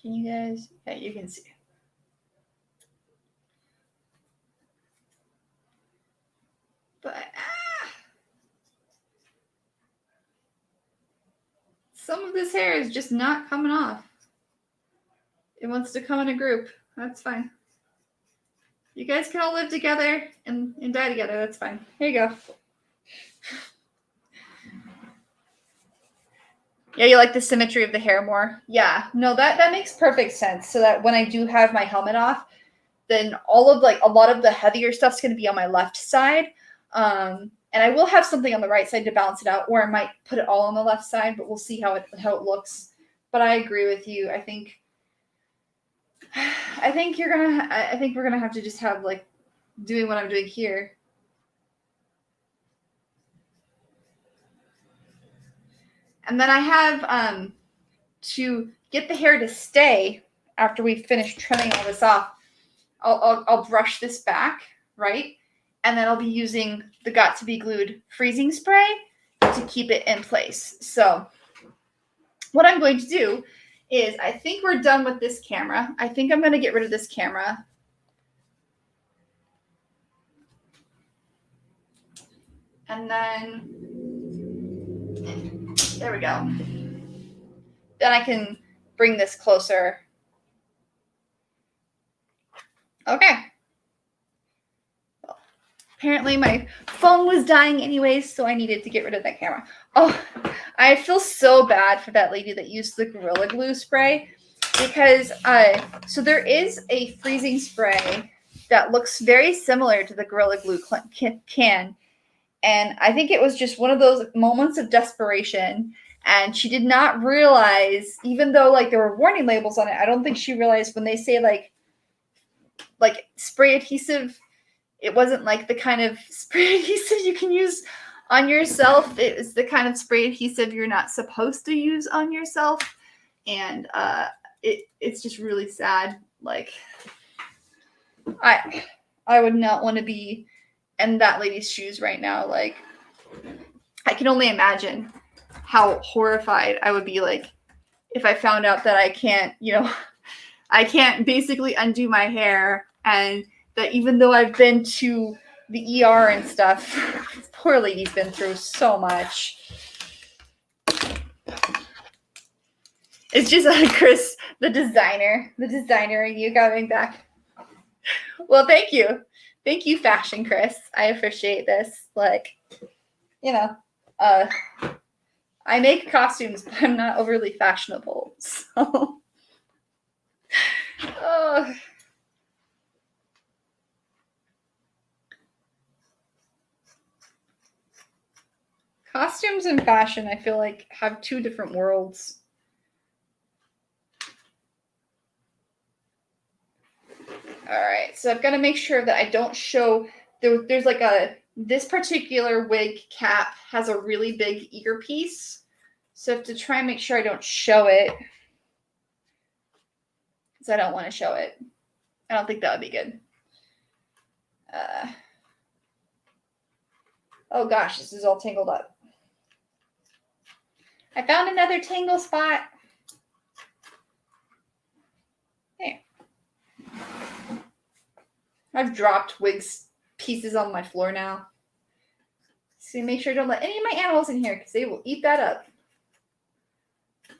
Can you guys? Yeah, you can see. But some of this hair is just not coming off. It wants to come in a group. That's fine. You guys can all live together and die together. That's fine. Here you go. Yeah, you like the symmetry of the hair more? Yeah. No, that makes perfect sense. So that when I do have my helmet off, then all of like a lot of the heavier stuff's going to be on my left side. And I will have something on the right side to balance it out, or I might put it all on the left side, but we'll see how it looks. But I agree with you. I think we're gonna have to just have like doing what I'm doing here. And then I have to get the hair to stay after we finish trimming all this off. I'll brush this back, right? And then I'll be using the Got to Be Glued freezing spray to keep it in place. So what I'm going to do is I think we're done with this camera. I think I'm going to get rid of this camera. And then there we go. Then I can bring this closer. Okay. Well, apparently my phone was dying anyways, so I needed to get rid of that camera. Oh, I feel so bad for that lady that used the Gorilla Glue spray because so there is a freezing spray that looks very similar to the Gorilla Glue can. And I think it was just one of those moments of desperation. And she did not realize, even though like there were warning labels on it, I don't think she realized when they say like spray adhesive, it wasn't like the kind of spray adhesive you can use On yourself is the kind of spray adhesive you're not supposed to use on yourself. And it's just really sad. Like, I would not want to be in that lady's shoes right now. Like, I can only imagine how horrified I would be, like, if I found out that I can't, I can't basically undo my hair, and that even though I've been to the ER and stuff, this poor lady's been through so much. It's just Chris, the designer and you coming back. Well, thank you. Thank you, Fashion Chris. I appreciate this. Like, I make costumes, but I'm not overly fashionable. So, costumes and fashion, I feel like, have two different worlds. All right, so I've got to make sure that I don't show, there's like this particular wig cap has a really big earpiece. So I have to try and make sure I don't show it, because I don't want to show it. I don't think that would be good. Oh gosh, this is all tangled up. I found another tangle spot. There. I've dropped wigs pieces on my floor now. So make sure I don't let any of my animals in here, because they will eat that up.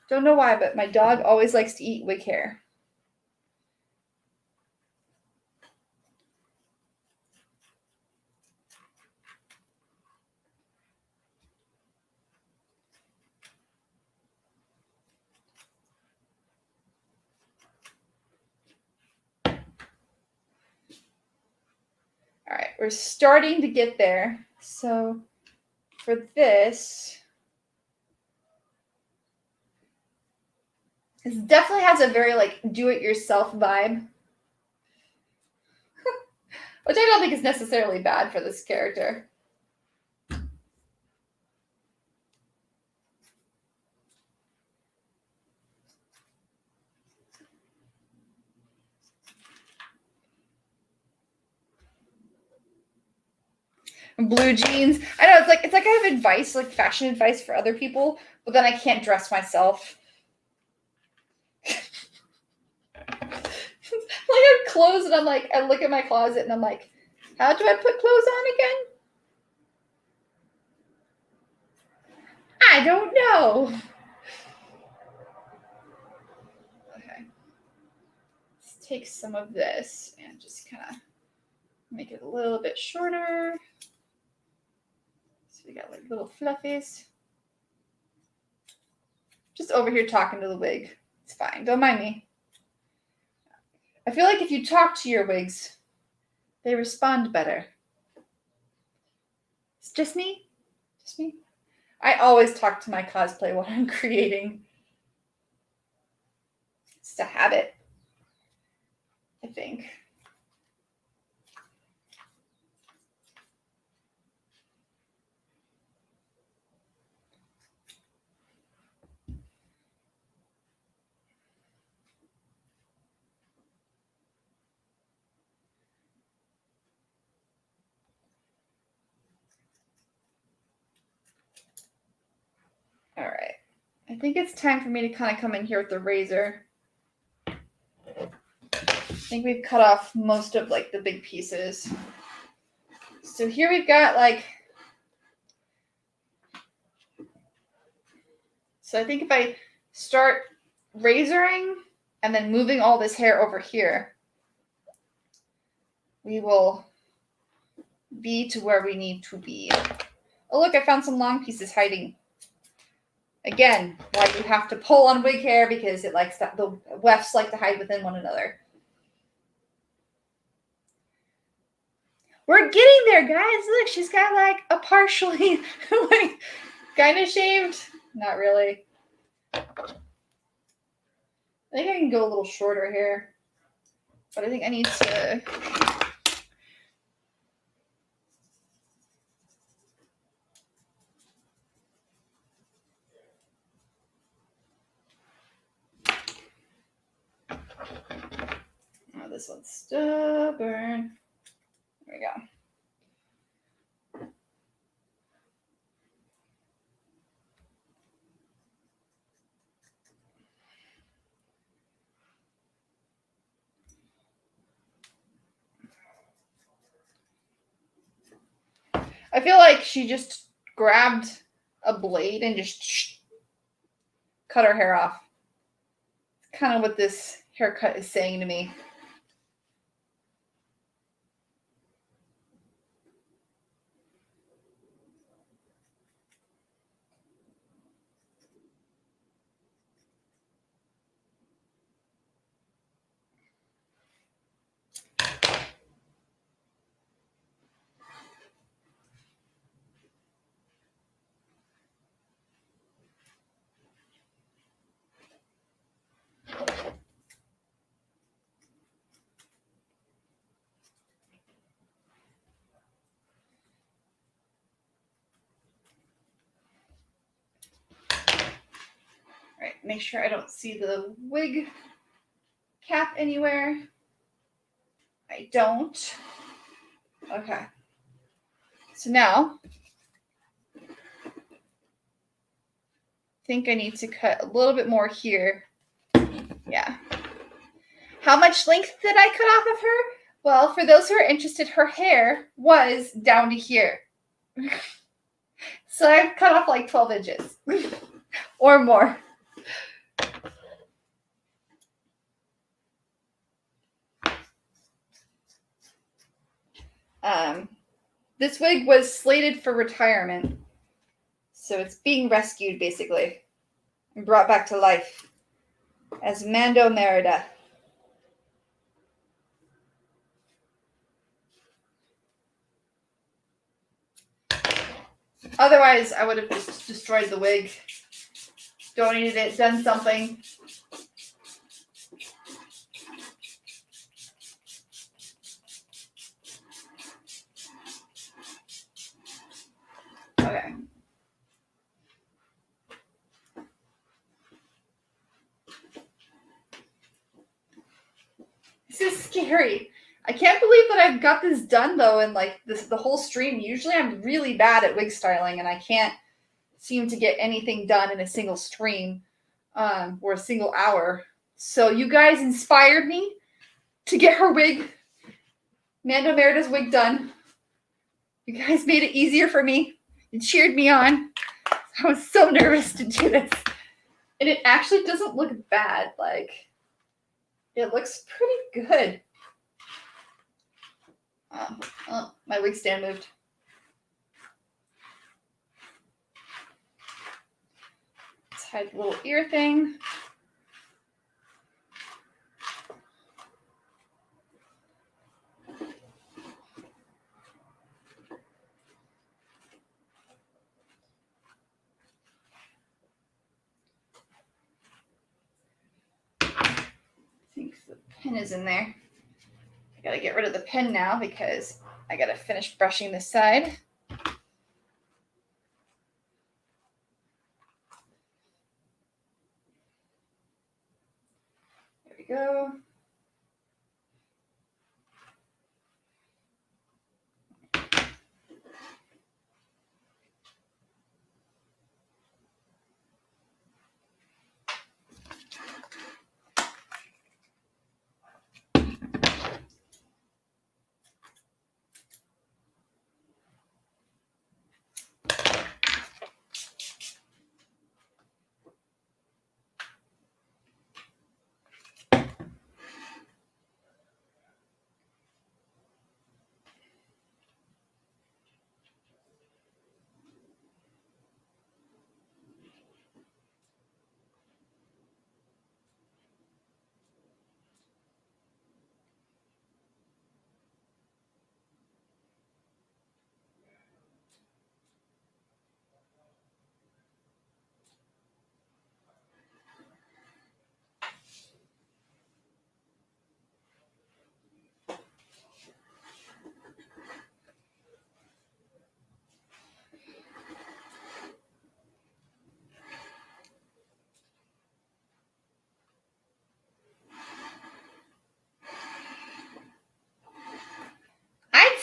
Don't know why, but my dog always likes to eat wig hair. All right, we're starting to get there. So for this definitely has a very like do-it-yourself vibe, which I don't think is necessarily bad for this character. Blue jeans. I know it's like I have advice, like fashion advice for other people, but then I can't dress myself. Like I have clothes, and I'm like, I look at my closet and I'm like, how do I put clothes on again? I don't know. Okay. Let's take some of this and just kind of make it a little bit shorter. So we got like little fluffies. Just over here talking to the wig. It's fine. Don't mind me. I feel like if you talk to your wigs, they respond better. It's just me. Just me. I always talk to my cosplay while I'm creating. It's a habit, I think. All right. I think it's time for me to kind of come in here with the razor. I think we've cut off most of like the big pieces. So here we've got like, so I think if I start razoring and then moving all this hair over here, we will be to where we need to be. Oh, look, I found some long pieces hiding. Again, why you have to pull on wig hair, because it likes to, the wefts like to hide within one another. We're getting there, guys. Look, she's got like a partially like kind of shaved. Not really. I think I can go a little shorter here, but I think I need to. this one's stubborn. There we go. I feel like she just grabbed a blade and just cut her hair off. It's kind of what this haircut is saying to me. All right, make sure I don't see the wig cap anywhere. I don't. Okay. So now, I think I need to cut a little bit more here. Yeah. How much length did I cut off of her? Well, for those who are interested, her hair was down to here. So I've cut off like 12 inches or more. This wig was slated for retirement. So it's being rescued, basically, and brought back to life as Mando Merida. Otherwise, I would have just destroyed the wig, donated it, done something. Okay. This is scary. I can't believe that I've got this done though in like the whole stream. Usually I'm really bad at wig styling and I can't seem to get anything done in a single stream or a single hour. So you guys inspired me to get her wig, Mando Merida's wig, done. You guys made it easier for me and cheered me on. I was so nervous to do this. And it actually doesn't look bad. Like, it looks pretty good. Oh, my wig stand moved. Let's hide the little ear thing. I think the pin is in there. I gotta get rid of the pin now because I gotta finish brushing this side. There we go.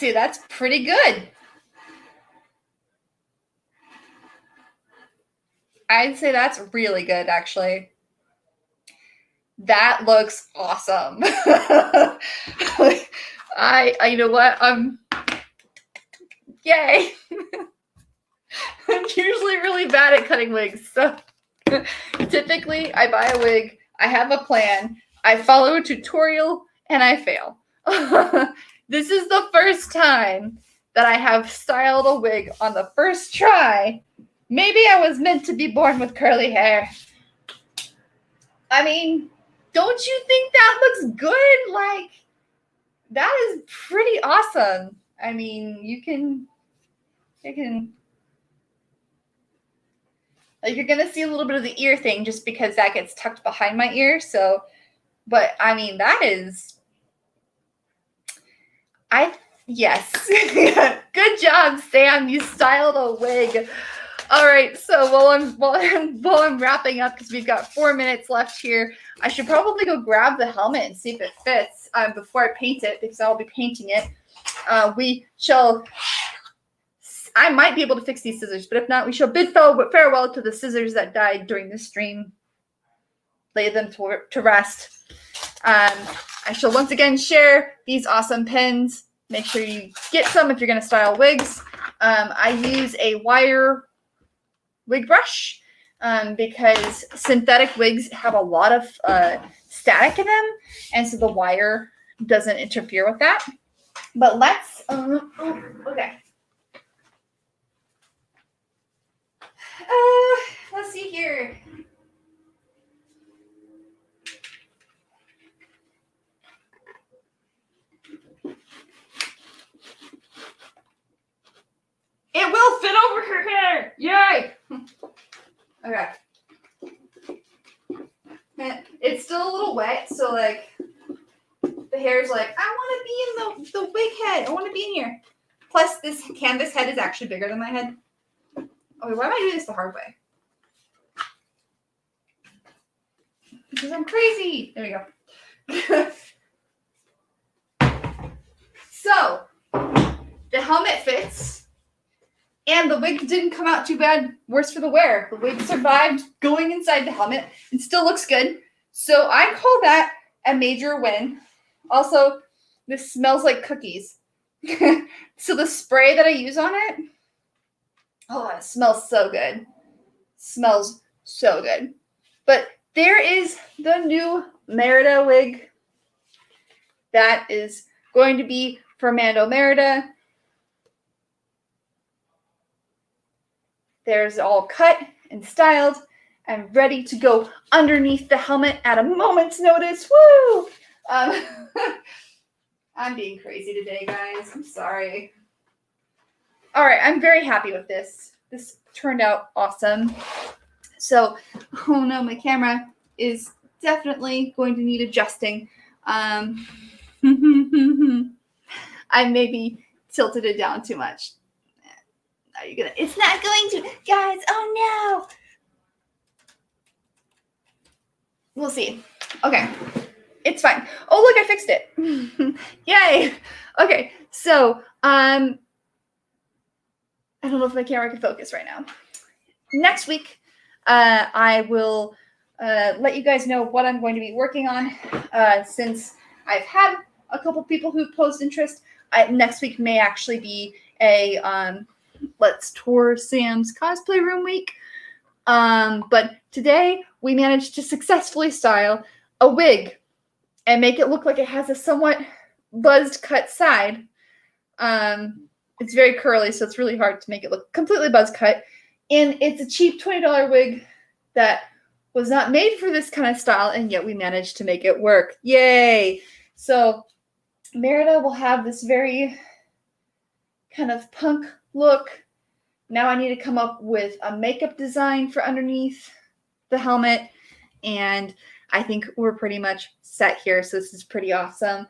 say that's pretty good. I'd say that's really good, actually. That looks awesome. You know what? Yay. I'm usually really bad at cutting wigs, so typically I buy a wig, I have a plan, I follow a tutorial, and I fail. This is the first time that I have styled a wig on the first try. Maybe I was meant to be born with curly hair. I mean, don't you think that looks good? Like, that is pretty awesome. I mean, you can, like, you're gonna see a little bit of the ear thing just because that gets tucked behind my ear. So, but I mean, that is, yes. Good job, Sam. You styled a wig. All right, so while I'm wrapping up, because we've got 4 minutes left here, I should probably go grab the helmet and see if it fits before I paint it, because I'll be painting it. I might be able to fix these scissors, but if not, we shall bid farewell to the scissors that died during this stream. Lay them to rest. I shall once again share these awesome pins. Make sure you get some if you're going to style wigs. I use a wire wig brush because synthetic wigs have a lot of static in them, and so the wire doesn't interfere with that. But let's okay. Let's see here. It will fit over her hair. Yay! Okay. It's still a little wet, so like the hair's like, I want to be in the wig head. I want to be in here. Plus, this canvas head is actually bigger than my head. Okay, why am I doing this the hard way? Because I'm crazy. There we go. So, the helmet fits, and the wig didn't come out too bad. Worse for the wear. The wig survived going inside the helmet. It still looks good. So I call that a major win. Also, this smells like cookies. So the spray that I use on it, oh, it smells so good. Smells so good. But there is the new Merida wig that is going to be for Mando Merida. There's all cut and styled and ready to go underneath the helmet at a moment's notice. Woo! I'm being crazy today, guys. I'm sorry. All right, I'm very happy with this. This turned out awesome. So, oh no, my camera is definitely going to need adjusting. I maybe tilted it down too much. Are you gonna? It's not going to, guys. Oh no. We'll see. Okay. It's fine. Oh, look, I fixed it. Yay. Okay. So, I don't know if my camera can focus right now. Next week, I will let you guys know what I'm going to be working on. Since I've had a couple people who've posed interest, next week may actually be a Let's Tour Sam's Cosplay Room week. But today we managed to successfully style a wig and make it look like it has a somewhat buzzed cut side. It's very curly, so it's really hard to make it look completely buzz cut. And it's a cheap $20 wig that was not made for this kind of style, and yet we managed to make it work. Yay! So Merida will have this very kind of punk look. Now I need to come up with a makeup design for underneath the helmet, and I think we're pretty much set here, so this is pretty awesome.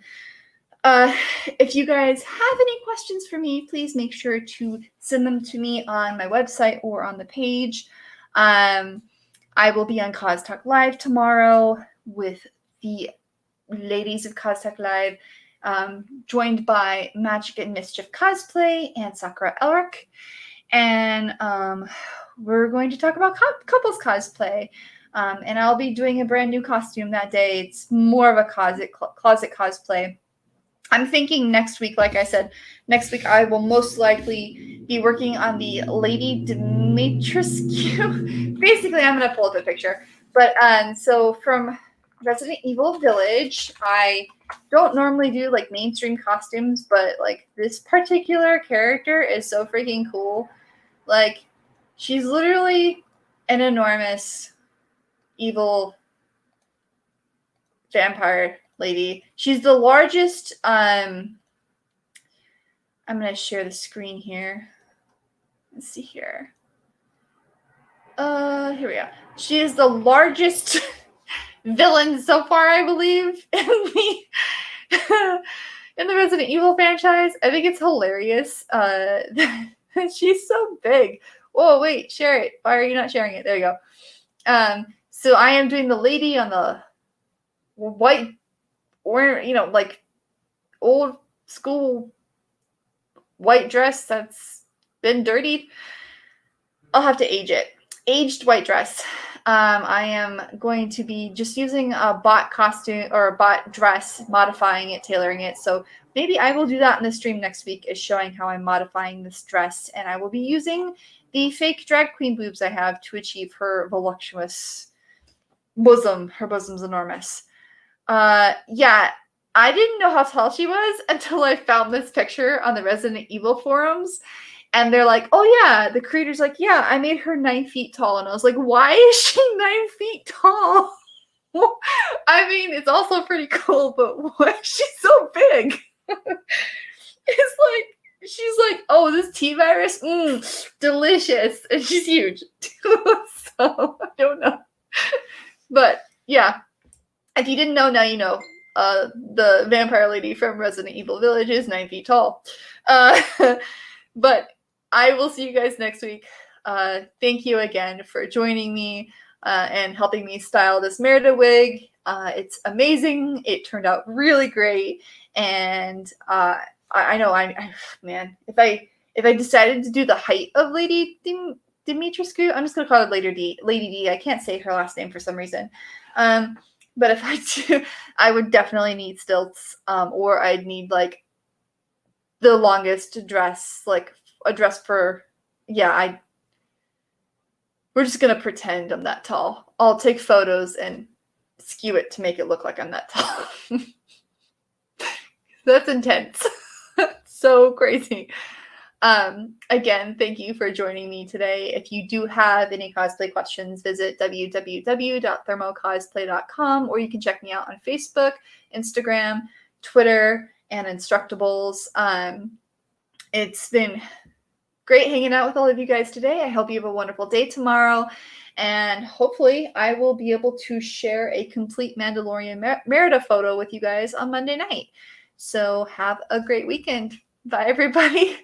If you guys have any questions for me, please make sure to send them to me on my website or on the page. I will be on Cause Talk Live tomorrow with the ladies of Cause Talk Live, joined by Magic and Mischief Cosplay and Sakura Elric. And we're going to talk about couples cosplay. And I'll be doing a brand new costume that day. It's more of a closet cosplay. I'm thinking next week, like I said, next week I will most likely be working on the Lady Dimitrescu. Basically, I'm going to pull up a picture. But so from Resident Evil Village, I don't normally do like mainstream costumes, but like this particular character is so freaking cool. Like, she's literally an enormous evil vampire lady. She's the largest. I'm going to share the screen here. Let's see here. Here we go. She is the largest villain so far, I believe, in the Resident Evil franchise. I think it's hilarious. She's so big. Whoa, wait, share it. Why are you not sharing it? There you go. So I am doing the lady on the white, or like old school white dress that's been dirtied. I'll have to age it. Aged white dress. I am going to be just using a bot costume or a bot dress, modifying it, tailoring it. So maybe I will do that in the stream next week, is showing how I'm modifying this dress. And I will be using the fake drag queen boobs I have to achieve her voluptuous bosom. Her bosom's enormous. Yeah, I didn't know how tall she was until I found this picture on the Resident Evil forums. And they're like, oh yeah, the creator's like, yeah, I made her 9 feet tall. And I was like, why is she 9 feet tall? I mean, it's also pretty cool, but why is she so big? It's like, she's like, oh, this T-virus, delicious. And she's huge. So, I don't know. But, yeah. If you didn't know, now you know. The vampire lady from Resident Evil Village is 9 feet tall. But I will see you guys next week. Thank you again for joining me and helping me style this Merida wig. It's amazing. It turned out really great. And I know, man, if I decided to do the height of Lady Dimitrescu, I'm just going to call her Lady D. I can't say her last name for some reason. But if I do, I would definitely need stilts, or I'd need like the longest dress, like a dress for, yeah, we're just going to pretend I'm that tall. I'll take photos and skew it to make it look like I'm that tall. That's intense. So crazy. Again, thank you for joining me today. If you do have any cosplay questions, visit www.thermocosplay.com, or you can check me out on Facebook, Instagram, Twitter, and Instructables. It's been great hanging out with all of you guys today. I hope you have a wonderful day tomorrow, and hopefully I will be able to share a complete Mandalorian Merida photo with you guys on Monday night. So have a great weekend. Bye, everybody.